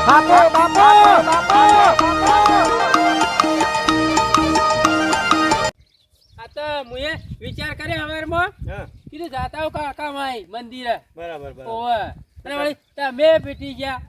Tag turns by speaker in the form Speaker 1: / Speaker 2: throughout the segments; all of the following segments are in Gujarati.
Speaker 1: બાપુ બાપુ
Speaker 2: આ તો મુએ વિચાર કરે હવારમાં કીધું જાતા હું કાકા માઈ મંદિરે
Speaker 1: બરાબર
Speaker 2: ઓવે અને વળી તમે પીટી ગયા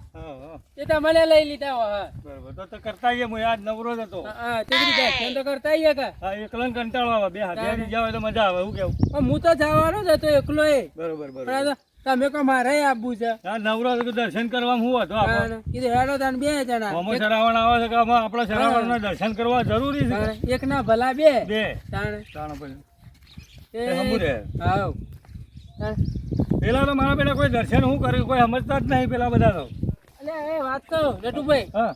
Speaker 2: એ તો મને લઈ લીધા હો
Speaker 1: બરાબર તો કરતા આવીએ હું આજ નવરો જ હતો
Speaker 2: હા તે દર્શન તો કરતા આવીએ કે
Speaker 1: હા એકલો કંટાળો આવે બે હાથે જાવ તો મજા આવે હું કેવું
Speaker 2: હું તો જવાનો જ હતો એકલો એ
Speaker 1: બરોબર બરોબર
Speaker 2: પણ તમે કો મારે આપવું છે
Speaker 1: હા નવરો હતો દર્શન કરવા હું હતો આપણે
Speaker 2: કીધું હેડો તાન બે જણા
Speaker 1: મોમો શ્રાવણ આવે છે કે આપણા શ્રાવણના દર્શન કરવા જરૂરી છે
Speaker 2: એક ના ભલા બે
Speaker 1: તાણ પછી
Speaker 2: એ
Speaker 1: હમુ રે
Speaker 2: હાવ
Speaker 1: પેલા તો મારા પેલા કોઈ દર્શન હું કર્યું કોઈ સમજતા જ નહીં પેલા બધા તો
Speaker 2: અલે એ વાત કહું નટુભાઈ
Speaker 1: હા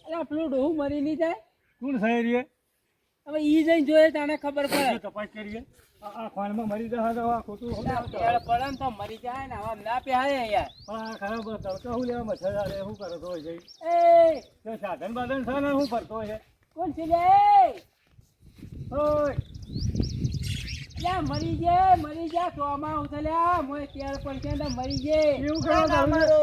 Speaker 2: અલે પેલું ડોહું મરી નહીં જાય
Speaker 1: કોણ સહી રહીએ
Speaker 2: હવે ઈ જઈને જોઈએ તાને ખબર પડે
Speaker 1: તપાસ કરીએ આ ખાણમાં મરી જશે તો આ ખોટું
Speaker 2: પેડ પડે ને તો મરી જાય ને આમ ના પેહાય યાર
Speaker 1: આ ખરાબ તડકા હું લેવા મચ્છર આલે શું કરો તો જઈ
Speaker 2: એ
Speaker 1: સાધન બાધન છે ને શું ફરતો છે
Speaker 2: કોણ છે લે
Speaker 1: ઓય
Speaker 2: લ્યા મરી જા ચોમાં ઉતલ્યા મોય તેલ પડશે ને મરી જે
Speaker 1: એવું કરવા તમારો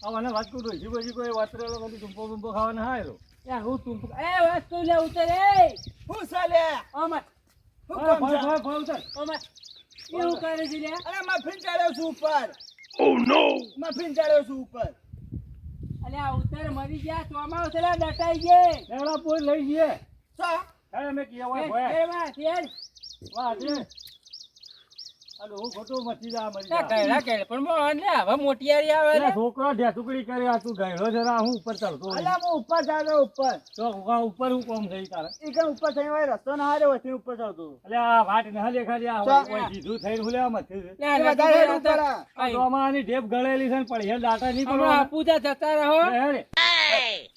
Speaker 1: આ મને વાત કરું જી બજી કોઈ વાત કરે તો ટુંપો બુંપો ખાવાના હાય
Speaker 2: યા હું તું એ વસ્તુ લે ઉતરે
Speaker 3: હું ચાલે
Speaker 2: ઓમા
Speaker 3: હું કોમ છે
Speaker 2: ઓમા એવું કરે છે લે
Speaker 3: અરે મફિન ચાલ્યો છું ઉપર ઓ નો મફિન ચાલ્યો છું ઉપર
Speaker 2: અલ્યા ઉતર મરી જા ચોમાં ઉતલ્યા ડટાઈ જે
Speaker 1: એવડા પોઈ લઈ જઈએ
Speaker 3: સા
Speaker 1: અરે મે કીયા હોય
Speaker 2: એ
Speaker 1: ભોય
Speaker 2: માં તેલ
Speaker 1: વાહ દે અરે હું ખોટું મચી જા મરી
Speaker 2: તા
Speaker 1: જા
Speaker 2: કઈરા કે પણ મો ને હવે મોટિયારી આવે
Speaker 1: અરે
Speaker 2: ને
Speaker 1: છોકરો ઢેસુકડી કરે આ તું ગયડો જરા હું ઉપર ચડતો
Speaker 3: અરે હું ઉપર ચાલ્યો ઉપર
Speaker 1: તો ઉપર હું કોમ થઈ તારે
Speaker 3: ઈ કણ ઉપર થઈ હોય રસ્તો ના હારે વચ્ચે ઉપર ચાલતો
Speaker 1: અલે આ વાટ ન હલે ખાલી આ કોઈ સીધું થઈને હું લેવા મથી
Speaker 2: ના
Speaker 3: એ
Speaker 2: ના
Speaker 3: વધારે હેડ ઉપર
Speaker 1: આ તો આની ઢેપ ગળેલી છે ને પડી દાટા નહીં
Speaker 2: હમણાં
Speaker 1: પડવા
Speaker 2: આપુજા જતા રહો
Speaker 1: હેડે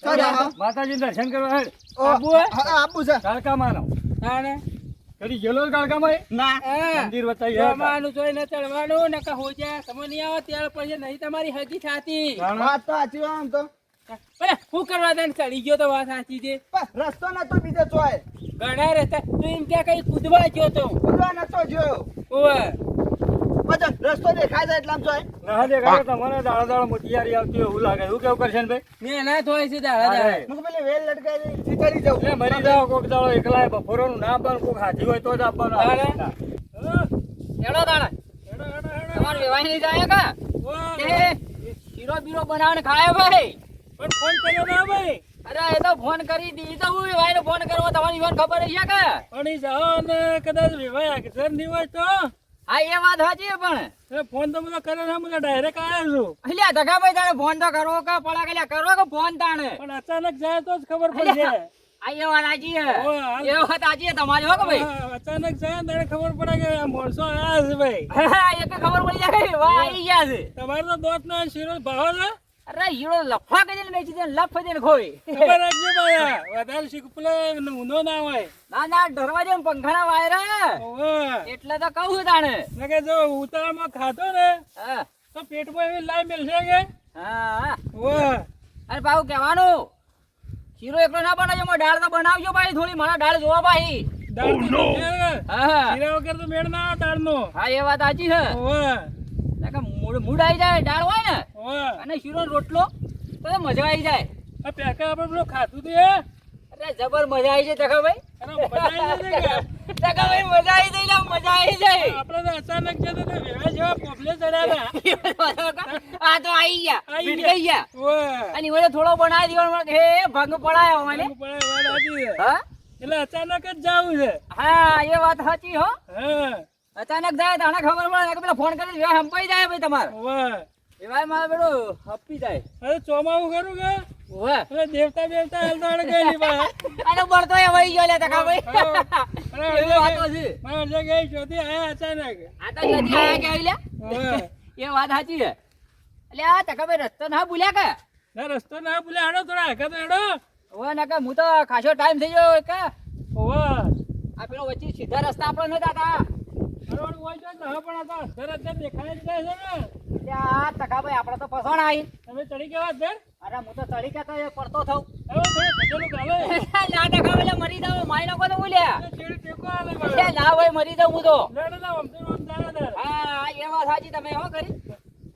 Speaker 3: સર
Speaker 1: માતાજી દર્શન કરવા હેડ
Speaker 2: આબુ
Speaker 3: આબુ છે
Speaker 1: કાળકા માનો
Speaker 2: હા ને
Speaker 1: કરી ગયેલો કાળકા માં
Speaker 3: ના
Speaker 1: મંદિર બતાવી હે
Speaker 2: જવાનું જોઈ ને ચડવાનું ને કહો જાય સમજ નહીં આવે ત્યાર પછી નહીં તમારી હગી થાતી
Speaker 3: વાત તો સાચી હોય આમ તો
Speaker 2: અરે શું કરવા દે ચડી ગયો તો વાત સાચી છે
Speaker 3: પણ રસ્તો નતો બીજો ચોય
Speaker 2: ઘણા રસ્તા તું એમ કે કઈ કૂદવા ગયો તો
Speaker 3: કૂદવા નતો જોયો
Speaker 2: ઓવે
Speaker 3: પછી રસ્તો દેખાય છે એટલામ ચોય
Speaker 1: ના દેખાય તમારે દાડા દાડા મોટિયારી આવતી હોય એવું લાગે એવું કેવું કરશે ને ભાઈ
Speaker 2: મેં ના થોય છે દાડા દાડા
Speaker 3: મુક પેલી વેલ લટકાઈ સીતાડી જાઉં
Speaker 1: એટલે મરી જાવ કોક દાડો એકલા બપોરનું ના આપવાનું કોક હાથી હોય તો જ આપવાનું
Speaker 2: તારે?
Speaker 4: હેડો દાડા તમારે વેવાઈ નહીં જાય કા એ શીરો બીરો બનાવીને ખાય ભાઈ
Speaker 2: પણ ફોન કર્યો ના ભાઈ
Speaker 4: અરે એ તો ફોન કરી દી તો હું વેવાઈને ફોન કરવો તમારી ઈવન ખબર છે કે
Speaker 2: પણ ઈ જાઓ ને કદાચ વિવાહ કે નહીં હોય તો
Speaker 4: હા એ વાત સાચી છે પણ
Speaker 2: એ ફોન તો મને કરે ને મને ડાયરેક્ટ આવ્યો છું
Speaker 4: અલ્યા ધગાભાઈ તારે ફોન તો કરવો કે પડા કે કરો કે ફોન તાણે
Speaker 2: પણ અચાનક જાય તો જ ખબર પડશે
Speaker 4: આ એ વાત સાચી છે
Speaker 2: ઓય, હાલ.
Speaker 4: એ વાત સાચી છે તમારી હો કે ભાઈ
Speaker 2: હા, અચાનક જાય ને ત્યારે ખબર પડે કે આ માણસો આવ્યા છે ભાઈ
Speaker 4: એ તો ખબર પડી જાય કે વાહ આવી ગયા છે
Speaker 2: તમારે તો દોત નો શીરો ભાવ છે
Speaker 4: અરે હીરો લફા કરી દે મેચી દે લફ દે ખોઈ
Speaker 2: ખબર રાખજો ભાઈ વધારે શીખ પેલો ઊંધો ના હોય
Speaker 4: ના ના દરવાજે પંખાના વાયરા
Speaker 2: ઓવે.
Speaker 4: એટલે તો કહું છું તાણે
Speaker 2: ને કે જો ઉતાળામાં ખાધો ને
Speaker 4: હા
Speaker 2: તો પેટમાં એવી લાઈ મેલશે કે
Speaker 4: હા
Speaker 2: ઓવે.
Speaker 4: અરે બાબુ કહેવાનું શીરો એકલો ના બનાવજો મારે દાળ તો બનાવજો ભાઈ થોડી મારા દાળ જોવા ભાઈ
Speaker 2: દાળ તો છે કે?
Speaker 4: હા
Speaker 2: શીરા વગર તો મેળ ના આવે દાળનો.
Speaker 4: હા એ વાત સાચી છે
Speaker 2: ઓવે.
Speaker 4: મૂડ આવી જાય દાળ હોય ને
Speaker 2: ઓવે.
Speaker 4: અને શીરો ને રોટલો તો મજા આવી જાય
Speaker 2: આ પેકા આપણે પેલું ખાધું હતું એ?
Speaker 4: અરે જબર મજા આવી જાય ટકાભાઈ
Speaker 2: અરે મજા આવી જશે કે?
Speaker 4: ટકાભાઈ મજા આવી જાય લા, મજા આવી જાય
Speaker 2: આપણે તો અચાનક જતો તો વેવા જેવા પોપલે ચડ્યા હતા.
Speaker 4: આ તો આવી ગયા
Speaker 2: આવી
Speaker 4: ભીંડ ગઈ ગયા
Speaker 2: ઓવે.
Speaker 4: અને મને થોડો બનાવી દેવાનો હે ભંગ પડાયો મને
Speaker 2: ભંગ પડે, વાત સાચી છે.
Speaker 4: હા
Speaker 2: એટલે અચાનક જ જાવું છે.
Speaker 4: હા એ વાત સાચી હો
Speaker 2: હા.
Speaker 4: અચાનક જાય તો આને ખબર પડે કે પેલા ફોન કરી વેવા હંપાઈ જાય ભાઈ તમારે
Speaker 2: ઓવે.
Speaker 4: વેવાય મારે પેલો હપ્પી જાય
Speaker 2: અરે ચોમાવું ખરું કે?
Speaker 4: ઓવે
Speaker 2: અરે દેવતા બેવતા હાલતા હાલે કઈ નહીં બા.
Speaker 4: આનો બળતો એ વહી ગયો લે ટકાભાઈ
Speaker 2: અરે
Speaker 4: એવી વાતો છે
Speaker 2: મારા અડધે ગઈ ચોથી આયા અચાનક.
Speaker 4: આ તો નદી આયા કે આવી લે
Speaker 2: ઓવે.
Speaker 4: એ વાત સાચી છે એટલે આ ટકાભાઈ રસ્તો ના ભૂલ્યા કે
Speaker 2: ના રસ્તો ના ભૂલે હેડો થોડા આગળ તો હેડો.
Speaker 4: ઓવે ના કે હું તો ખાસો ટાઈમ થઈ ગયો કે
Speaker 2: ઓવે.
Speaker 4: આ પેલો વચ્ચે સીધા રસ્તા આપણે નતા હતા
Speaker 2: હરવાડ હોય તો ના પણ આ તો અધર અધર દેખાય જ જાય છે ને.
Speaker 4: એટલે આ ટકાભાઈ આપણે તો ફસણ આવી
Speaker 2: તમે ચડી ગયા અધર?
Speaker 4: અરે હું તો ચડી કેતો પડતો થઉં
Speaker 2: હવે થોડું ભજેલું ગાલે.
Speaker 4: ના ટકાભાઈ મરી જાવ મારી નાખો તો બોલ્યા
Speaker 2: ચેડી ટેકો આલે
Speaker 4: એટલે
Speaker 2: મારે.
Speaker 4: ના ભાઈ મરી જાઉં હું તો
Speaker 2: ના, ના, ના, આમ તો આમ જાય અધર.
Speaker 4: હા એ વાત સાચી તમે હો કરી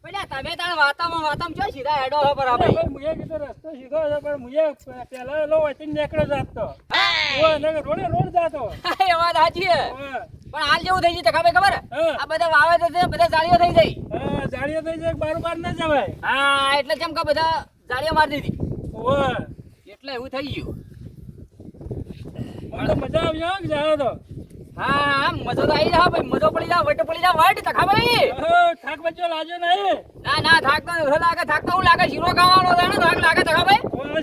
Speaker 4: પેલા તમે તાણ વાતામાં ચો સીધા હેડો હો પર
Speaker 1: અરે
Speaker 4: આપણે
Speaker 1: ભાઈ મુએ કીધું રસ્તો સીધો છે પણ મુએ પહેલા એલો વચ્ચે નીકળ્યો જાતો ઓય ને રોડે રોડ જાતો
Speaker 4: એ વાત સાચી છે
Speaker 1: ઓય
Speaker 4: પણ હાલ જેવું થઈ ગયું ખબર ખબર
Speaker 1: હા.
Speaker 4: આ બધા વાવેતર છે બધા જાળીઓ થઈ જાય
Speaker 1: હા જાળીઓ થઈ જાય બારોબાર ના જવાય
Speaker 4: હા એટલે જેમ કે બધા જાળીઓ મારી દીધી
Speaker 1: ઓય
Speaker 4: એટલે એવું થઈ ગયું
Speaker 1: મને તો મજા આવી હો કે જાઓ તો
Speaker 4: હા મજો તો આવી જાવ ભાઈ મજો પડી જાવ વટ પડી જાવ વટ તખા ભાઈ
Speaker 1: થાક બચ્ચો લાજો નહીં
Speaker 4: ના થાક તો એવું લાગે થાક તો હું લાગે શીરો ખાવાનો છે ને થાક લાગે તખા ભાઈ
Speaker 1: ઓય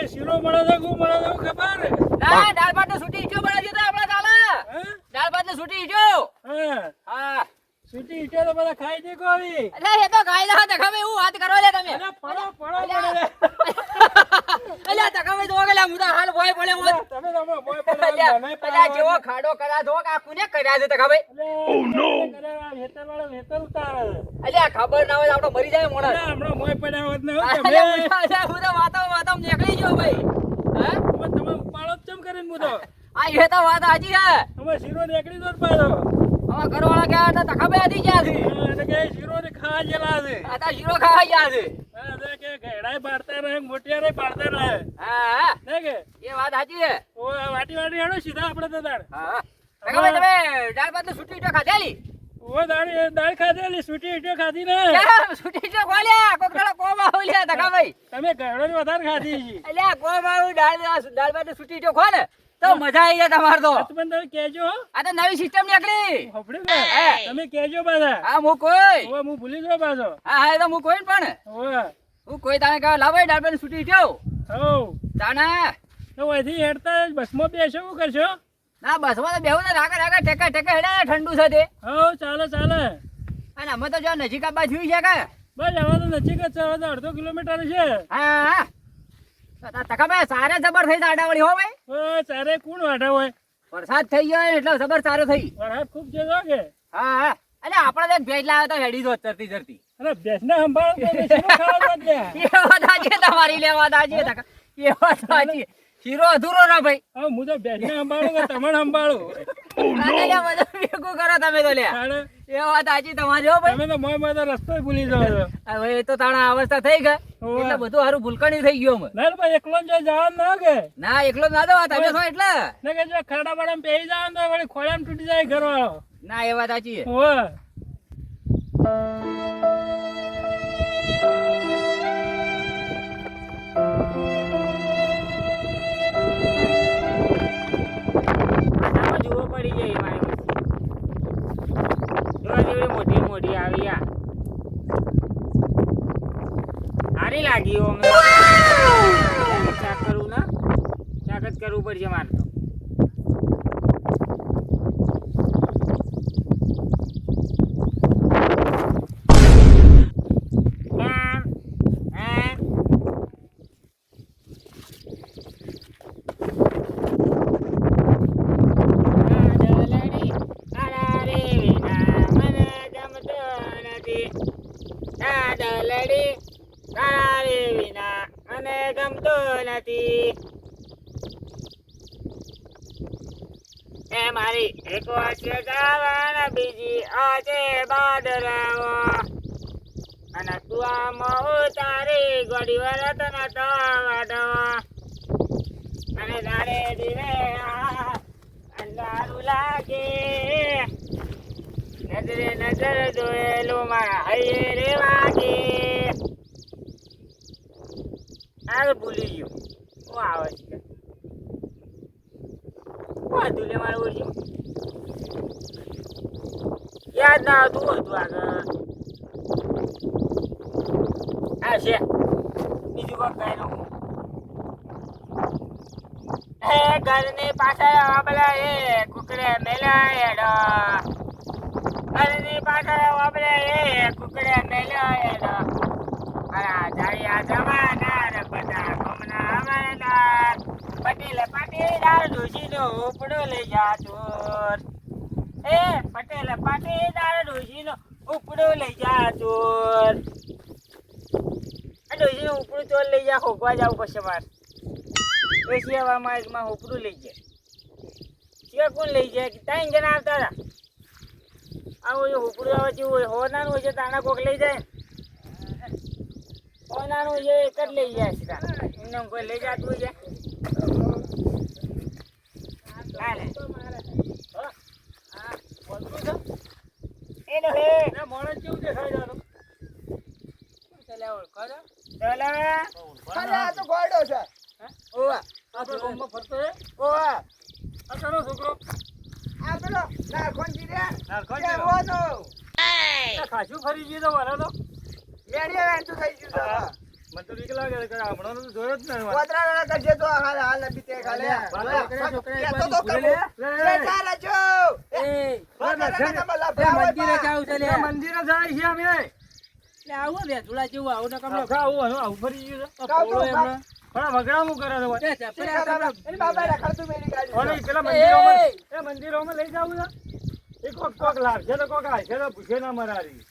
Speaker 1: શીરો મળે છે ગુ મળે છે ખબર
Speaker 4: ના દાળ ભાત ને છૂટી ઈટો બનાવજો તો આપણા ચાલે
Speaker 1: હા
Speaker 4: દાળ ભાત ને છૂટી ઈટો
Speaker 1: હા
Speaker 4: હા
Speaker 1: છૂટી ઈટો તો બધા ખાઈ દે કોવી
Speaker 4: એટલે એ તો ખાઈ લા તખા ભાઈ હું વાત કરવા લે તમે
Speaker 1: અરે પડો પડે
Speaker 4: અલ્યા તખા ભાઈ તો ગેલા મુદા હાલ ભોય પડે હું
Speaker 1: તમે તો મોય પડે
Speaker 4: અલ્યા જેવો ખાડો કર્યા છો કે આ કોને કર્યા છે તખા ભાઈ
Speaker 1: ઓ નો હેતર વાળો હેતર ઉતારે
Speaker 4: અલ્યા ખબર ના હોય આપણે મરી જાય મોણા
Speaker 1: હમણાં મોય પડ્યા હોત ને
Speaker 4: અલ્યા મુદા વાતો નીકળી ગયો ભાઈ હા
Speaker 1: તમે ઉપાડો જ ચમ કરીને મુદો
Speaker 4: આ એ તો વાત સાચી છે
Speaker 1: અમે શીરો નીકળી દો પાડો
Speaker 4: હવે ઘરવાળા ગયા હતા તખા ભાઈ આથી ગયા છે
Speaker 1: એટલે કે શીરો ને ખાવા જેલા છે
Speaker 4: આ તો શીરો ખાવા ગયા છે
Speaker 1: એટલે કે ઘેડાય પાડતા રહે મોટિયારે પાડતા રહે
Speaker 4: હા
Speaker 1: ને કે
Speaker 4: એ વાત સાચી છે
Speaker 1: ઓ વાટી વાટી હેડો સીધા આપણે તો દાળ
Speaker 4: હા તખા ભાઈ તમે દાળ ભાત ને છૂટી ઈટો ખાધેલી
Speaker 1: ઓ દાળ ખાધેલી છૂટી ઈટો ખાધી ને
Speaker 4: કેમ છૂટી ઈટો ખોલ્યા કોક દાડો કોમ આવલ્યા તખા ભાઈ
Speaker 1: તમે ઘેડો ની વધારે ખાધી છે
Speaker 4: અલ્યા કોમ આવું દાળ ભાત ને છૂટી ઈટો ખો ને તો મજા આવી જાય તમાર તો
Speaker 1: તમે તમે કહેજો હો
Speaker 4: આ તો નવી સિસ્ટમ નીકળી
Speaker 1: હપડ્યું ને તમે કહેજો પાછા
Speaker 4: હા હું કોઈ
Speaker 1: હવે હું ભૂલી ગયો પાછો
Speaker 4: હા એ તો હું કોઈ પણ
Speaker 1: ઓય
Speaker 4: હું કોઈ તાને કહે લાવો દાળ ભાત ને છૂટી ઈટો
Speaker 1: હો
Speaker 4: તાના
Speaker 1: તો અહીંથી હેડતા જ બસમાં બેસો શું કરશો
Speaker 4: ના બસ માં તો બેહું ને રાગા ટેકા હેડે ઠંડુ છે તે
Speaker 1: હો ચાલે ચાલે
Speaker 4: અને અમે તો જો નજીક આબા થયું છે કે
Speaker 1: બસ હવે તો નજીક જ છે હવે તો અડધો કિલોમીટર છે
Speaker 4: હા તકા ભાઈ સારે જબર થઈ આડાવળી હો ભાઈ
Speaker 1: ઓ ચારે કોણ વાઢા હોય
Speaker 4: વરસાદ થઈ ગયો એટલે જબર સારો થઈ
Speaker 1: વરસાદ ખૂબ છે જો કે
Speaker 4: હા અલે આપણે તો ભેજ લાવ્યો તો હેડી જો ચરતી
Speaker 1: અરે ભેંસને સંભાળો તો શીરો ખાવા દો લ્યા.
Speaker 4: એ વાત આજે તમારી લેવા દાજી તકા એ વાત સાચી શીરો અધૂરો ના ભાઈ
Speaker 1: હવે હું તો ભેંસને સંભાળું કે તમને સંભાળું
Speaker 4: અલ્યા બધું ભેગું કરો તમે તો લ્યા
Speaker 1: તાણે
Speaker 4: એ વાત સાચી તમારી હો ભાઈ
Speaker 1: તમે તો મોય તો રસ્તો ય ભૂલી જાઓ છો.
Speaker 4: હવે એ તો તાણા અવસ્થા થઈ ગઈ
Speaker 1: હોવે.
Speaker 4: એટલે બધું હારું ભૂલકણી થઈ ગયો અમે
Speaker 1: ના રે ભાઈ એકલો જ જવાનું ના કે
Speaker 4: ના એકલો જ ના દો તમે છો એટલે
Speaker 1: ને કે જો ખરડા બડામાં પેઈ જવાનું તો વળી ખોળામાં તૂટી જાય ઘરવાળો
Speaker 4: ના એ વાત સાચી છે
Speaker 1: હોવે.
Speaker 5: આમાં જુઓ પડી જાય મારી જોવા જેવડી મોટી મોટી આવી આ સારી લાગી હો અમે ચાક કરવું ના ચાક જ કરવું પડશે મારે તો કેમ? હે? દાદલડી તારા રે વિના મને ગમતો નથી દાદલડી તારા રે વિના મને ગમતો નથી એ મારી એક વાત ગાવાના બીજી આજે બાદરાવો અને તું આમાં ઉતારી ગોડી વરત ન તો વાડો અને તારે દીવે અંધારું લાગે નજરે નજર જોયેલું મારા હૈયે રે વાગે આ ભૂલી ગયો શું આવે છે વાંધું લે મારું ઓળખ્યું યાદ ના આવતું હતું આગળ આ છે બીજું કોક કઈ નું એ ઘરની પાછળ પેલા એ કુકડે મેલાયેલો ઘરની પાછળ પેલા એ કુકડે મેલાયેલો મારા જાળિયા જમાનાર બધા ગમના અમારદાર પટેલ પાટીદાર ડોશીનો ઉપડો લઈ જા ચોર એ પટેલ પાટીદાર ડોશીનો ઉપડો લઈ જા ચોર આ ડોશીનો ઉપડું ચોર લઈ જા ખોગવા જવું પડશે મારે ડોશી હવામાં ઉપડું લઈ જાય સિવાય કોણ લઈ જાય ત્રણ જણા આવતા હતા આવું ઉપડું આવે છે હોનારું હોય છે તાણા કોક લઈ જાય કોનાનું છે એક જ લઈ જાય છે તાર. એમને કોઈ લઈ જાતું છે હાલે એ ડોહે
Speaker 1: એ મોણસ કેવું દેખાય જાનું?
Speaker 2: ચાલે ઓળખો છો?
Speaker 5: ચાલે
Speaker 3: અરે આ તો ગોડો છે.
Speaker 5: ઓવા
Speaker 1: આપણે ગામમાં ફરતો હે?
Speaker 5: ઓવા
Speaker 1: આ તારો છોકરો?
Speaker 3: આ પેલો નારખોંજી રે.
Speaker 1: નારખોંજી રો?
Speaker 3: કહેવાનો.
Speaker 1: આ ખાસું ફરી ગયું તો વરાનો?
Speaker 3: મેળીએ વેચું થઈ ગયું છે.
Speaker 1: હા. મને તો બીક લાગે છે કે હમણાંનો તો જોયો જ ને મને.
Speaker 3: કોતરા વેળા કરજે તો હાલ બીતે ખાલે. કહેતો તો કરું.
Speaker 1: લે.
Speaker 3: બેઠા રહેજો.
Speaker 2: એ
Speaker 3: કોતરા વેળા તમે
Speaker 2: એ
Speaker 3: લફડા હોય
Speaker 2: મંદિરે
Speaker 3: બા.
Speaker 2: જાવું છે લે.
Speaker 1: આ મંદિરે જાય છે અમે.
Speaker 2: લે આવો બે ધૂળા જેવું આવું ને કમલો.
Speaker 1: આવું ફરી ગયું છે.
Speaker 3: કાં તો
Speaker 2: પોળો એમનો.
Speaker 1: પણ આ વગડામું કરે છે ભાઈ.
Speaker 2: એ ચપરે આ કમલો.
Speaker 3: એની બાબા રખડતું મેલી ગાડી છે.
Speaker 1: ઓલે પેલા મંદિરોમાં એ મંદિરોમાં લઈ જાવું છે. એ કોક લાગશે તો કોક આવશે તો ભૂખે ના મરારી.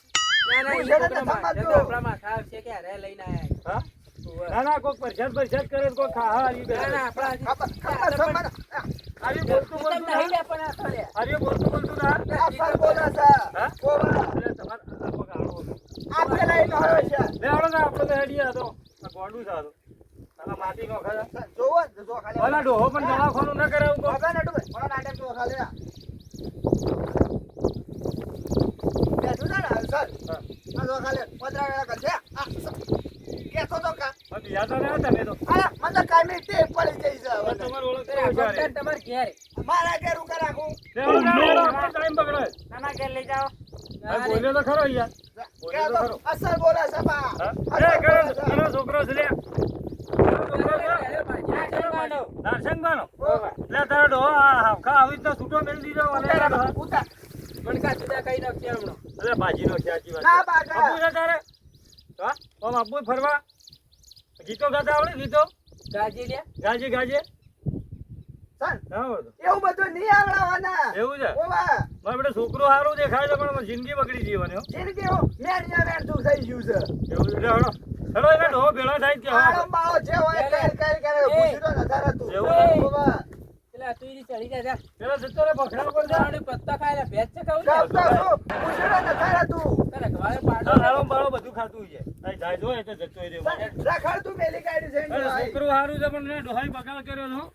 Speaker 2: ના, ના, ઈ
Speaker 3: પૂછે ને
Speaker 2: છોકરામાં
Speaker 3: તો
Speaker 2: છે તો આપણામાં ખાવ છે કે હારે લઈને આયા.
Speaker 1: હા?
Speaker 2: ઉવ્વ.
Speaker 1: ના કોક પરસાદ કરે તો કોક ખા આવી બે.
Speaker 2: ના, ના, આપણા હજી-
Speaker 3: ખબર સમજ.
Speaker 1: આર્યું બોલતું
Speaker 2: તમને
Speaker 1: બોલતું
Speaker 2: નહીં
Speaker 1: ના?
Speaker 2: લે પણ આ તો લે.
Speaker 1: આર્યું બોલતું ના?
Speaker 3: આ ફળ બોલે છે.
Speaker 1: હા?
Speaker 3: કોવા.
Speaker 1: એટલે તમારે આ કોક આડો છે.
Speaker 3: આ પેલા એનો હોય છે.
Speaker 1: લે આવડો ને આપણે તો હેડીએ આ તો. આ ગોંડું છે આ તો. આ માટી નો ખાય.
Speaker 3: જોવો ને, જો ખાલી.
Speaker 1: ઓલા ડોહો પણ દવાખાનું ન કરે એવું કોક.
Speaker 3: બાબા ને ડૂબે. મારા નાટક જો ખાલી. બેઠું છે ને હાલ સર.
Speaker 1: હા.
Speaker 3: આ જો ખાલી કોતરા વેળા કરજે. આ કહેતો તો કા.
Speaker 1: હવે બીજા તો નહીં હતા ને તો.
Speaker 3: અરે મને કાંઈ ટેપ પડી ગઈ છે
Speaker 1: હવે
Speaker 3: હવે.
Speaker 1: તમારે ઓળખ
Speaker 2: આ
Speaker 1: તો
Speaker 2: ભક્તન તમારે ઘેર.
Speaker 3: મારા ઘેર ઉકા રાખું.
Speaker 1: લે આવડો ને આવડો. આપણો ટાઈમ બગડે.
Speaker 5: નાના ઘેર લઈ જાઓ
Speaker 1: હવે બોલ્યો તો ખરો યાર.
Speaker 3: કે તો અસર બોલે છે બા.
Speaker 1: હા?
Speaker 3: અસર
Speaker 1: એ
Speaker 3: બોલે છે.
Speaker 1: ઘણો છોકરો છે લે. નારસંગવાનો? લે તારો ડોહો આ હાવખા આવી રીતના છૂટો મેલી દીધો અને આ ડોહા.
Speaker 3: ઉતાર.
Speaker 2: મણકા જુદા કઈ નાખશે હમણાં.
Speaker 1: અલે ભાજીનો છે સાચી વાત.
Speaker 3: ના બાકા.
Speaker 1: આબુ છે તારે? હા? આમ આબુ ફરવા? ગીતો ગાતા આવડે ગીતો?
Speaker 2: ગાજી લે.
Speaker 1: ગાજે.
Speaker 3: સર,
Speaker 1: હા બોલો.
Speaker 3: એવું બધું નહીં આવડવાના.
Speaker 1: એવું છે?
Speaker 3: ઓવા.
Speaker 1: મારે બેટા છોકરો સારું દેખાય છે પણ મારી જિંદગી બગડી જીવવાની હો.
Speaker 3: જિંદગી હું મેરિયા વેરતું થઈ ગયું છે.
Speaker 1: એવું છે? લે હળો. હળો એને ડોહો ભેળો થાય જ કે હા.
Speaker 3: આળો બાળો જે હોય કરી પૂછ્યું તો નતા રહેતું.
Speaker 1: એવું છે?
Speaker 3: ઓવા.
Speaker 2: એટલે તું ઈ ચડી જા જા.
Speaker 1: પેલા જતો રે બખડા ઉપર જા.
Speaker 2: તારે પત્તા ખાય લે ભેજ છે ખાવું
Speaker 3: ગામ
Speaker 2: ને.
Speaker 3: તો શું? પૂછ્યું તો નતા રહેતું.
Speaker 2: તારે ઘરે પાડો
Speaker 1: આ હાળો બાળો બધું ખાતું છે. આ જાય જો એ તો જતો રે.
Speaker 3: રખડતું મેલી કાઢી છે એનું
Speaker 1: અરે
Speaker 3: ભાઈ.
Speaker 1: છોકરો સારું છે પણ એને ડોહાઈ બગાડ કર્યો છે હો.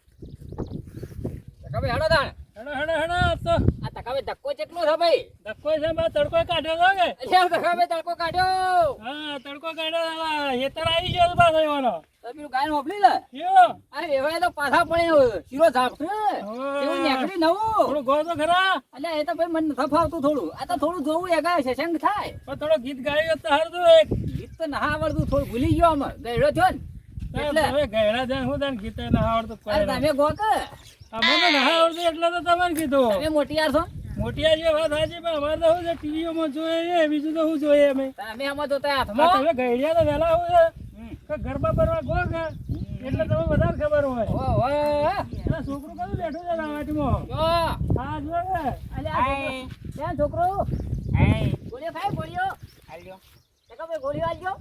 Speaker 2: કબે હેડો તાણ.
Speaker 1: હેડો તો
Speaker 2: આ તકાવે ધક્કો કેટલો છે ભાઈ?
Speaker 1: ધક્કો છે બા તડકો કાઢ્યો છે કે
Speaker 2: એટલે તકાવે તડકો કાઢ્યો.
Speaker 1: હા તડકો કાઢ્યો હેતર આવી ગયો પાછો એવાનો
Speaker 2: તો પેલું ગાય મોકલી લે.
Speaker 1: યો
Speaker 2: આ વેવાય તો પાછા પડી શીરો ઝાપશે. એવું નીકળી નવું.
Speaker 1: થોડું ગો તો ખરા
Speaker 2: એટલે એ તો ભાઈ મને નથી ફાવતું થોડું. આ તો થોડું જોવું એ ગાય છે સંગ થાય.
Speaker 1: પણ થોડો ગીત ગાયો તો હારતું એક
Speaker 2: ગીત તો ના આવડતું થોડું ભૂલી ગયો અમે ગયડો થયો ને એટલે
Speaker 1: હવે ગયડા જાય હું તને ગીતે ના આવડતું
Speaker 2: અરે તમે ગો કે
Speaker 1: અમને ના આવડતું એટલે તો તમારે કીધું
Speaker 2: તમે મોટિયાર છો.
Speaker 1: મોટિયા જે વાત સાચી પણ અમારે તો શું છે ટીવીઓમાં જોઈએ બીજું તો શું જોઈએ અમે
Speaker 2: તમે આમાં તો ત્યાં
Speaker 1: આ
Speaker 2: હાથમાં
Speaker 1: તમે ગયડિયા તો વહેલા હોય કે ગરબા બરવા ગો કે એટલે તમે વધારે ખબર હોય
Speaker 2: ઓહો
Speaker 1: એટલે છોકરું કયું બેઠું છે રાવાટીમાં
Speaker 2: જો
Speaker 1: હા જો ને
Speaker 2: અલ્યા ત્યાં છોકરો ગોળીઓ ખાય ગોળીઓ
Speaker 5: હાલ્યો
Speaker 2: તકા ભાઈ ગોળીઓ આલજો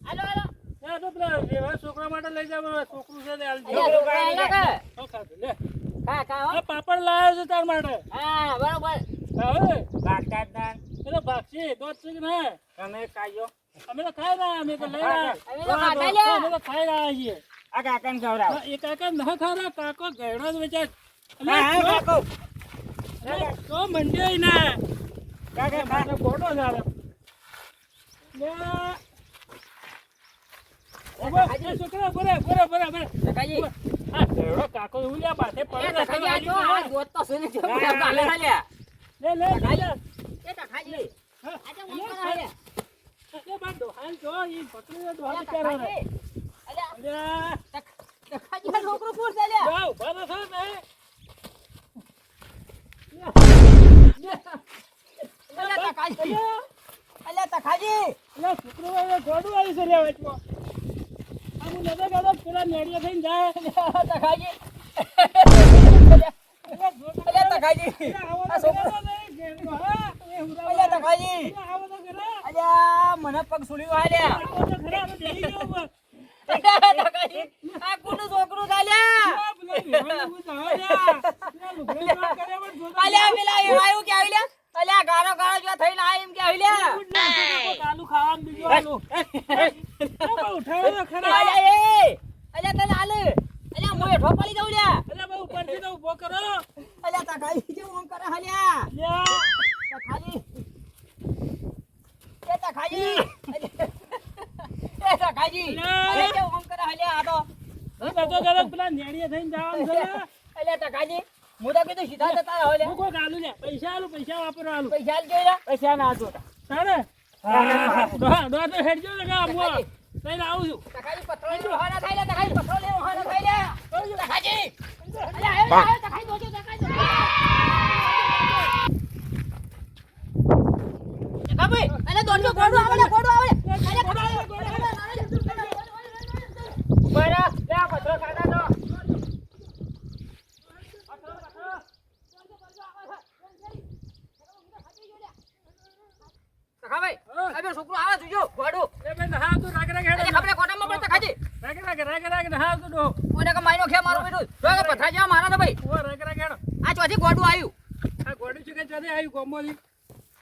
Speaker 2: હાલો હાલો
Speaker 1: ના તો પેલા વેવા છોકરા માટે લઈ જાવ છોકરું છે તે હાલ
Speaker 2: અલ્યા છોકરા આલ્યા કે
Speaker 1: હો ખાધું લે
Speaker 2: ખા ખા હો.
Speaker 1: આ પાપડ લાવ્યો છે તાર માટે
Speaker 2: હા બરોબર
Speaker 1: હવે
Speaker 5: કાકા તાન
Speaker 1: એટલે ભાગશી દોત છે કે ના
Speaker 5: તમે કાયો
Speaker 1: અમે તો ખાઈ રહ્યા અમે તો લઈ રહ્યા
Speaker 2: અમે તો ખાધા લ્યા.
Speaker 1: અમે તો ખાઈ રહ્યા છીએ
Speaker 5: આ કાકાને ખવડાવો
Speaker 1: એ કાકા ના ખારા કાકો ગયડો જ વેચાય
Speaker 5: હા હા કાકો
Speaker 1: તો મંડ્યો ના
Speaker 5: કાકા
Speaker 1: કાકા ફોટો સારો લે ઓબો છોકરા બરે
Speaker 2: તકાજી
Speaker 1: આ ગયડો કાકો ઉલ્યા પાસે
Speaker 2: એ
Speaker 1: પડે
Speaker 2: તકાજી આ જો આ ગોત તો સુને જો ગાલે હાલ્યા
Speaker 1: લે
Speaker 2: એ તકાજી
Speaker 1: હા
Speaker 2: આ તો મોકો ના હાલ્યા
Speaker 1: એ બાર દોહાન જો ઈ પકડી દો હાલ
Speaker 2: તકાજી
Speaker 1: ચારો
Speaker 2: અલ્યા
Speaker 1: લે
Speaker 2: તકાજી આ છોકરો પૂર ચાલ્યા
Speaker 1: જાવ બારો થા ને
Speaker 2: અલ્યા તકાજી અલ્યા તકાજી
Speaker 1: એટલે શુક્રવારે ગોડું આવી છે રે વચમાં આમ નજર ગાડો પૂરા નેડિયા થઈને જાય
Speaker 2: તકાજી
Speaker 1: અલ્યા
Speaker 2: તકાજી
Speaker 1: આ છોકરો હા એ હુરા
Speaker 2: અલ્યા તકાજી
Speaker 1: આવો તો ખરા
Speaker 2: અલ્યા મને પગ સુડ્યું હાલ્યા
Speaker 1: આવો તો ખરા અમે બેહી ગયો ઉપર
Speaker 2: તકાજી આ કોનું છોકરું ચાલ્યા
Speaker 1: આ પેલા વિવાહ હું જાવ લ્યા પેલા લુગડો કામ કરે પણ જોતા
Speaker 2: અલ્યા પેલા એવાયું કે આલ્યા અલ્યા ગારો ગારો જો થઈને આ એમ કે આલ્યા
Speaker 1: આલુ ખાવાનું બીજું આલુ
Speaker 4: અલ્યા તને આલે અલ્યા હું હેઠો પડી જાઉં લ્યા
Speaker 2: અલ્યા ભાઈ ઉપરથી તો ઊભો કરો
Speaker 4: અલ્યા તકાઈ જેવું આમ કરે હલ્યા
Speaker 2: લ્યા
Speaker 4: તકાઈ એ તકાઈ એ તકાઈ અલ્યા જેવું આમ કરે હલ્યા આ તો
Speaker 2: બધો ગરમ પેલા નેડીએ થઈને જવાનું છે
Speaker 4: અલ્યા તકાઈ હું તો કીધું સીધા જતા રહો લ્યા
Speaker 2: હું કોઈ ગાલું લે પૈસા આલું પૈસા વાપરો આલું
Speaker 4: પૈસા આલજો લ્યા
Speaker 5: પૈસા ના જોતા
Speaker 2: તારે દોડા તો હેડજો ને કા હું લઈને આવું છું
Speaker 4: તકાઈ પથરો લેવો હાના થાય લે તકાઈ પથરો લેવો હાના થાય લે તકાઈ અલ્યા એ તકાઈ દોજો તકાઈ ભાઈ અલ્યા દોડજો ગોડો આવે અલ્યા
Speaker 5: બરા લે આ પથરો કાઢા દો
Speaker 4: તકાઈ અબે છોકરો આવે જોજો ગોડો
Speaker 2: એ બેન હા તું રાગ રાગ હેડ
Speaker 4: આપણે કોટામાં પડતા ખાજી
Speaker 2: રાગ હા તું ડો
Speaker 4: ઓને કે માઈનો ખે મારો બેટું જો કે પથરા જેવા મારા ને ભાઈ
Speaker 2: ઓ રાગ રાગ હેડ
Speaker 4: આ ચોથી ગોડું આવ્યું
Speaker 2: આ ગોડી છે કે જને આવ્યું કોમ્બોલી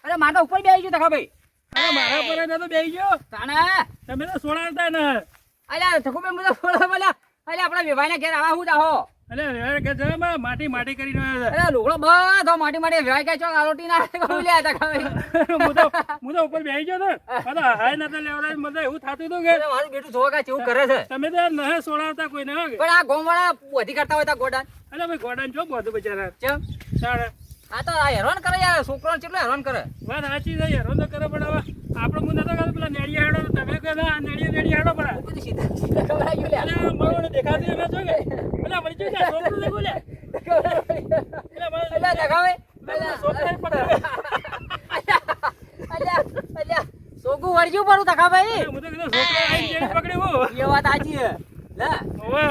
Speaker 4: અરે માટા ઉપર બેહી ગયો તકા ભાઈ
Speaker 2: અરે મારા પર ન તો બેહી ગયો
Speaker 4: તાણા
Speaker 2: તમે તો સોડાતા ને
Speaker 4: અલ્યા થકુબે મુદા ફોડા બોલા અલ્યા આપણા વેવાઈને ઘેર આવા હું જાહો
Speaker 2: અલે રે કે જમે માટી કરીને આવ્યો
Speaker 4: અરે લુગડો બધો માટી વેવાઈ કે ચોક આલોટી ના કહું લે તકા ભાઈ
Speaker 2: હું તો ઉપર બેહી ગયો ને અલા હાય ન તો લેવડાય મને એવું થાતું હતું કે
Speaker 4: અરે મારું બેટું જોવા કે કેવું કરે છે
Speaker 2: તમે તો ન સોડાવતા કોઈ ના કે
Speaker 4: પણ આ ગોમવાળા બોધી કરતા હોય તા ગોડાન
Speaker 2: અલે ભાઈ ગોડાન જો બધું બચારા
Speaker 4: ચમ
Speaker 2: સાડા
Speaker 4: આ તો આ હેરાન કરે યાર છોકરાને કેટલો હેરાન કરે
Speaker 2: વાત સાચી છે યાર તો કરે પણ હવે આપણે મું નતો કહેતો પેલા નેડિયા હેડો તો તમે કહો આ નેડિયા હેડો પણ
Speaker 4: બધું સીધા સીધા ખબર આવી ગયું લે
Speaker 2: અલે મને દેખાતી ન છો કે અલે વળી જો છોકરું દેખો લે
Speaker 4: અલ્યા તકા ભાઈ
Speaker 2: છોકરા પડે
Speaker 4: અલ્યા સોગુ વળજ્યું પડું તકા ભાઈ
Speaker 2: હું તો કીધું છોકરા આઈ જેને પકડ્યો
Speaker 4: એ વાત સાચી છે લે
Speaker 2: ઓવે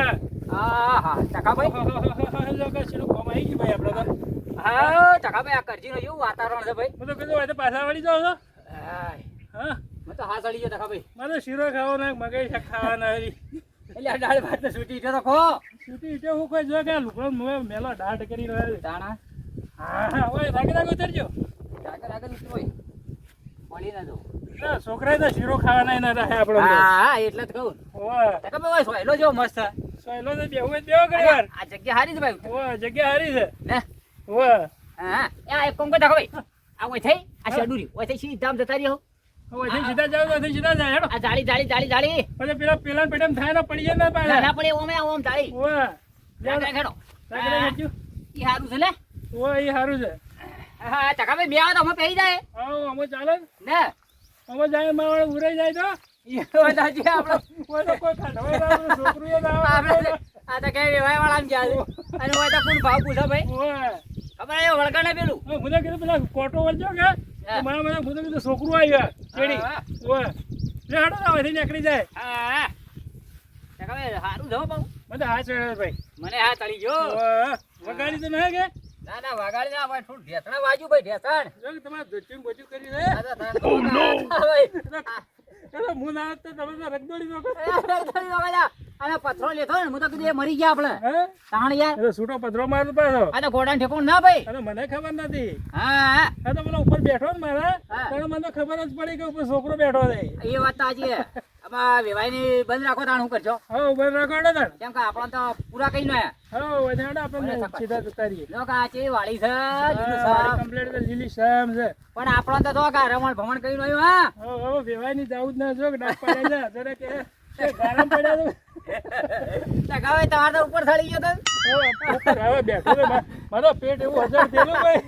Speaker 4: હા ટકા ભાઈ
Speaker 2: લોકો શરૂ કોમ આવી ગઈ ભાઈ આપણે તો
Speaker 4: હા ટકા ભાઈ આ કરજીનો જેવું વાતાવરણ છે ભાઈ
Speaker 2: હું તો કીધું હોય તો પાછા વળી જાવ છો હા
Speaker 4: મને તો હા ચડી ગયો ટકા ભાઈ
Speaker 2: મારે શીરો ખાવો ને મગઈ શાક ખાવાના હરી
Speaker 4: એટલે આ દાળ ભાત તો છૂટી છે તો ખો
Speaker 2: છૂટી એટલે હું કોઈ જો કે લુકડો મેલો દાઢ કરી રહ્યો છે
Speaker 4: તાણા
Speaker 2: હા ઓય રાગે ઉતરજો
Speaker 4: આગળ નીકળો ભાઈ પડી ના દો
Speaker 2: છોકરાએ તો શીરો ખાવાના ના રહે આપણો
Speaker 4: હા એટલે જ કહું
Speaker 2: ઓય
Speaker 4: ટકા ભાઈ સોયલો જેવો મસ્ત છે
Speaker 2: સોયલો તો બેહું જ બેહો કરે
Speaker 4: આ જગ્યા હારી છે ભાઈ
Speaker 2: ઓય જગ્યા હારી છે
Speaker 4: ને
Speaker 2: ઓય
Speaker 4: હા આ એક કોમ કે ટકા ભાઈ આ ઓય થઈ આ શેડુરી ઓય થઈ સીધા આમ જતા રહ્યો
Speaker 2: ઓય થઈ સીધા જાવ તો સીધા જાય હેડો
Speaker 4: આ જાળી
Speaker 2: પછી પેલા પેટમ થાય ને પડી જાય ને
Speaker 4: ના
Speaker 2: પાછા
Speaker 4: ના પડે ઓમે ઓમ જાળી
Speaker 2: ઓય
Speaker 4: ખેડો
Speaker 2: રાગે હેડજો
Speaker 4: ઈ હારું છે લે
Speaker 2: ઓય એ સારું છે
Speaker 4: હા ટકા ભાઈ બે આવે તો અમે પહેરી જાય
Speaker 2: આવો અમે ચાલે
Speaker 4: ને
Speaker 2: અમે જાય મારે ઉરાઈ જાય તો
Speaker 4: ઈ વાત સાચી આપણે
Speaker 2: કોઈ તો કોઈ ખાધવા છોકરું એ ના
Speaker 4: આપણે આ તો કે વેવાય વાળા ગયા અને ઓય તો કોણ ભાવ પૂછો ભાઈ
Speaker 2: ઓય
Speaker 4: ખબર આવ્યો વળગાને પેલું
Speaker 2: હું તો કીધું પેલા કોટો વળજો કે મારા મને હું તો કીધું છોકરું આવ્યા ચેડી ઓય લે હાડો ના હોય નીકળી જાય
Speaker 4: હા ટકા ભાઈ હારું જો બાબુ
Speaker 2: મને હા ચડે ભાઈ
Speaker 4: મને હા ચડી ગયો
Speaker 2: ઓય વગાડી તો ના કે
Speaker 4: ના ના વગાડી ના ભાઈ થોડું ઢેસણા વાજ્યું ભાઈ ઢેસણ
Speaker 2: જો કે તમારે ધોચીને બોચું કરી રે
Speaker 4: ઓ નો ભાઈ
Speaker 2: એટલે હું ના હોત તો તમે તો રગદોડી દો
Speaker 4: અને પથરો લેતો ને હું તો કીધું એ મરી ગયા આપણે
Speaker 2: હે
Speaker 4: તાણ યાર
Speaker 2: એટલે છૂટો પથરો મારતો પાછો
Speaker 4: આ તો ઘોડાને ઠેકોણ ના ભાઈ
Speaker 2: અને મને ખબર નથી
Speaker 4: હા
Speaker 2: આ તો પેલા ઉપર બેઠો ને મારા
Speaker 4: હા.
Speaker 2: ત્યારે મને તો ખબર જ પડી કે ઉપર છોકરો બેઠો છે
Speaker 4: એ વાત તો સાચી છે આમાં વેવાઈની બંધ રાખો તાણ શું કરજો
Speaker 2: હા ઉભર રાખો તાણ
Speaker 4: કેમ કે આપણને તો પૂરા કઈ ના
Speaker 2: હા વધારે આપણે સીધા જતા રહીએ
Speaker 4: લોકો આ ચેવી વાળી છે જૂનું સાપ.
Speaker 2: કમ્પ્લીટ તો લીલી શામ છે
Speaker 4: પણ આપણને તો જો કે રમણ ભમણ કઈ રહ્યું હા
Speaker 2: હવે વેવાય ની જવું જ ના જો કે ડાક પાડે છે જરા કે ગરમ પડ્યા તો
Speaker 4: ટકા ભાઈ તમારે તો ઉપર થળી ગયો તો
Speaker 2: ઉપર હવે બેઠો તો મારો પેટ એવું હજાર થયેલું ભાઈ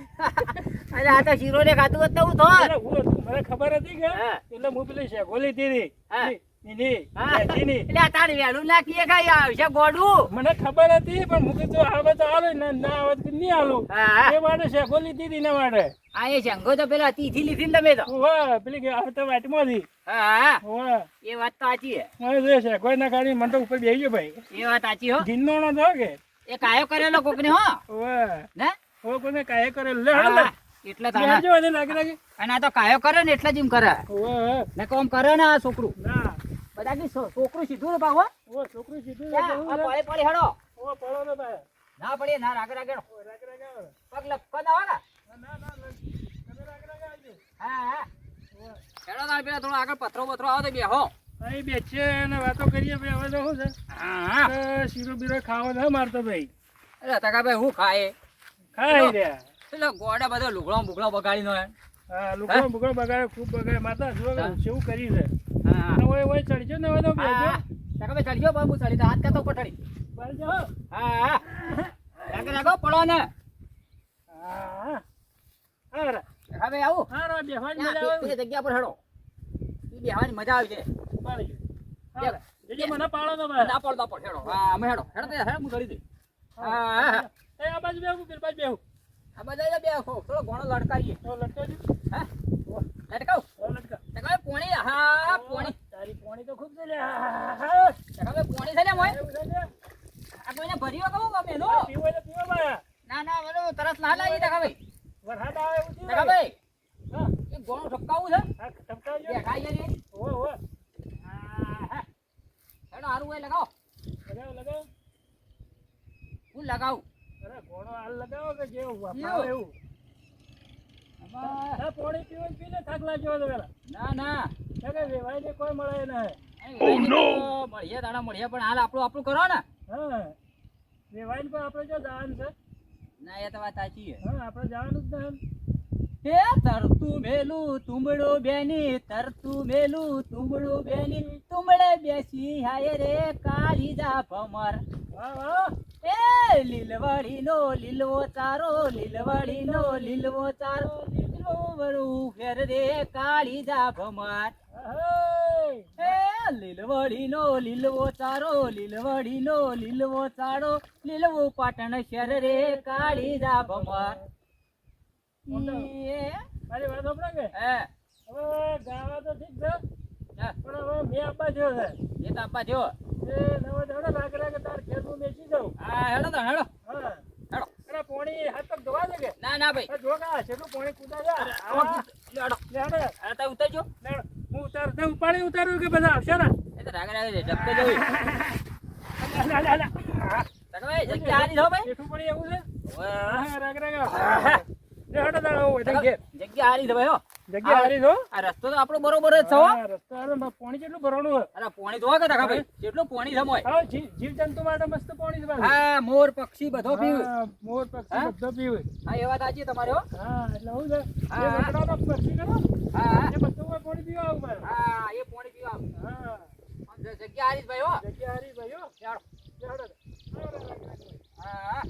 Speaker 4: અરે આ તો શીરો ને ખાતું હોત તો હું થોત
Speaker 2: અરે હું હતું, મને ખબર હતી કે
Speaker 4: હા.
Speaker 2: એટલે હું પેલી શેગોલી હતી
Speaker 4: હા.
Speaker 2: એની
Speaker 4: હા.
Speaker 2: એની
Speaker 4: એટલે આ તારી વહેલું નાખીએ ખાઈ આવશે ગોડું
Speaker 2: મને ખબર હતી પણ હું કીધું આવે તો હાલે ને ના આવે તો નહીં હાલું
Speaker 4: હા
Speaker 2: એ માટે શેગોલી દીધી ને માટે
Speaker 4: આ એ શંખો તો પેલા તીથી લીધી ને તમે તો
Speaker 2: વાહ પેલી કે આવે તો વાટમાંથી
Speaker 4: હા
Speaker 2: વાહ
Speaker 4: એ વાત તો સાચી છે
Speaker 2: મને જો શેગોલી ના કાઢી મને તો ઉપર બેસી ગયો ભાઈ
Speaker 4: એ વાત સાચી હો
Speaker 2: ગિન્નો નો થયો કે
Speaker 4: એ કાયો કરેલો કોક ને હો
Speaker 2: વાહ
Speaker 4: ને
Speaker 2: હવે કોને કાંઈ કરે લે હળો લે
Speaker 4: હા, એટલે તાણા
Speaker 2: બેસજો એને લાગી લાગી
Speaker 4: અને આ તો કાયો કરે ને એટલે જ એમ કરે
Speaker 2: વાહ
Speaker 4: ને કોમ કરે ને આ છોકરું
Speaker 2: ના
Speaker 4: બધા કે છોકરું સીધું ને પાછું
Speaker 2: ઓ છોકરી સીધું
Speaker 4: આ પાળી પાળી હેડો
Speaker 2: ઓ પડો ને ભાઈ
Speaker 4: ના પડીએ ના રાગે રાગે
Speaker 2: રાગ રાગ આવે
Speaker 4: પગ લપકો ના હોય
Speaker 2: ના ના તમે રાગ રાગ આવજો
Speaker 4: હા હા હેડો તાર પેલા થોડો આગળ પથરો બથરો આવે તો બેહો
Speaker 1: અહીં બેસીએ અને વાતો કરીએ ભાઈ. હવે તો શું છે
Speaker 4: હા
Speaker 1: કે શીરો બીરો ખાવો ના મારતો ભાઈ.
Speaker 4: એટલે તકાભાઈ હું ખાય
Speaker 1: ખાઈ રહ્યા.
Speaker 4: એટલે ગોડા બધો લુગડો બુગડો બગાડી નો
Speaker 1: હા લુગડો બુગડો બગાડે, ખૂબ બગાડે. માતા જો
Speaker 4: હા.
Speaker 1: કેવું કરી છે.
Speaker 4: હા
Speaker 1: અને ઓય ચડજો ને હવે તો બેસજો.
Speaker 4: તકાભાઈ ચડી ગયો બાબુ ચડી તો હાથ કાતો પટડી
Speaker 1: બહાર જાઓ.
Speaker 4: હા રાખો પડો ને
Speaker 1: હા હા રા.
Speaker 4: તકાભાઈ આવું
Speaker 1: હા રા, બેસવાની મજા
Speaker 4: ત્યાં
Speaker 1: આવે.
Speaker 4: તે જગ્યા પર હેડો ઈ બેહવાની મજા આવી છે
Speaker 1: પાડી ગયો. હા રા. એટલે મને પાડો તો બહાર.
Speaker 4: ના પડ હેડો હા અમે હેડો હેડો તે હેડ હું કરી દઈ હા
Speaker 1: એ આ બાજુ બેહું, પેલી બાજુ બેહું.
Speaker 4: આ બધા બે થોડો ઘણો લડકાઈએ
Speaker 1: તો લટકાવજો.
Speaker 4: હા લટકાવ
Speaker 1: તો લટકા.
Speaker 4: તકાભાઈ પોણી હા પોણી
Speaker 1: તારી પોણી તો ખૂબ છે લે. હા, હા.
Speaker 4: તકાભાઈ પોણી છે ને મોય
Speaker 1: એવું છે લે.
Speaker 4: આ કોઈને ભર્યો કહું ગમે નો
Speaker 1: પીવો એટલે પીવો બા.
Speaker 4: ના ના મને તરસ ના લાગી તકાભાઈ
Speaker 1: વરસાદ આવે એવું થયું.
Speaker 4: તકાભાઈ
Speaker 1: હા,
Speaker 4: એ ઘણું ઠપકાવું છે
Speaker 1: હા, ટપકાવજો.
Speaker 4: બે ખાઈએ રે
Speaker 1: ઓય, ઓય.
Speaker 4: હા હેડો હારું હોય લગાવો
Speaker 1: લગાવો, લગાવો.
Speaker 4: હું લગાવું
Speaker 1: અરે ઘોડો હાલ લગાવો કે જેવું
Speaker 4: એવું.
Speaker 1: ફાવે એવું.
Speaker 4: આમાં
Speaker 1: હા, પાણી પીવો ને પી લે, થાક લાગ્યો હોય તો પેલા.
Speaker 4: ના ના
Speaker 1: કે વેવાઈને કોઈ મળે નહીં.
Speaker 4: મળીએ દાડા મળીએ પણ હાલ આપણું કરો ને
Speaker 1: હા, વેવાઈને પણ આપણે જો જવાનું છે.
Speaker 4: ના એ તો વાત સાચી છે
Speaker 1: હા, આપણે જવાનું જ નહીં.
Speaker 4: હે તરતું મેલું તુંબડો બેની તરતું મેલું તુંબડો બેની તુંબડે બેસી હાય રે કાળી જા ભમર
Speaker 1: વાહ, વાહ.
Speaker 4: એ લીલવાડી નો લીલવો ચારો લીલવાડી નો લીલવો ચારો લીલવો વરું ફેર રે કાળી જા ભમર
Speaker 1: આહે.
Speaker 4: એ લીલવાડી નો લીલવો ચારો લીલવાડી નો લીલવો ચારો લીલવો પાટણ શહેર રે કાળી જા ભમર એ
Speaker 1: મારી વાત સાંભળો કે
Speaker 4: હે
Speaker 1: હવે ગાવા તો ઠીક છે,
Speaker 4: હા,
Speaker 1: પણ હવે મેં આપવા જેવો છે.
Speaker 4: એ તો આપવા જો
Speaker 1: એ નવો દડો લાગે લાગે તાર ઘેર હું બેસી જાઉં.
Speaker 4: હા હેડો તો હેડો
Speaker 1: હા.
Speaker 4: હેડો
Speaker 1: અરે પોણી હાથ પગ ધોવા દે કે?
Speaker 4: ના ના ભાઈ
Speaker 1: આ જો કા છેલ્લું પોણી કૂદા જા.
Speaker 4: હેડો
Speaker 1: લેડો,
Speaker 4: આ તો ઉતરજો
Speaker 1: લેડો. હું ઉતાર ઉપાડી ઉતાર્યું કે બધા આવશે ને?
Speaker 4: એ તો રાગે રાગે ઝપકે જવી
Speaker 1: લા, લા, લા.
Speaker 4: તકભાઈ જગ્યા આલી દો ભાઈ
Speaker 1: જેઠું પડી એવું છે?
Speaker 4: ઓય,
Speaker 1: હા, રાગ રાગ. લે હેડો તારો હોય તો ઘેર.
Speaker 4: જગ્યા આલી દો ભાઈ હો
Speaker 1: જગ્યા હારી છો?
Speaker 4: આ રસ્તો તો આપણો બરોબર જ છે હો
Speaker 1: હા, રસ્તા હારો. પોણી કેટલું ભરવાનું હોય?
Speaker 4: અરે પોણી ધોવા કે તકભાઈ જેટલું પોણી સમોય
Speaker 1: હા, જીવજંતુ માટે મસ્ત પોણી છે પાછું.
Speaker 4: હા મોર પક્ષી બધો પીવું
Speaker 1: હા, મોર પક્ષી
Speaker 4: હા?
Speaker 1: બધો પીવે.
Speaker 4: હા એ વાત સાચી તમારી હો
Speaker 1: હા, એટલે હું છે
Speaker 4: હા,
Speaker 1: એ વગડાનો પક્ષી કરો
Speaker 4: હા
Speaker 1: એ બધું કોઈ પોણી પીવા આવું મારે.
Speaker 4: હા એ પોણી પીવા
Speaker 1: હા,
Speaker 4: જગ્યા આલી ભાઈ હો
Speaker 1: જગ્યા હારી ભાઈ હો.
Speaker 4: ચાલો
Speaker 1: લે હેડો.
Speaker 4: હા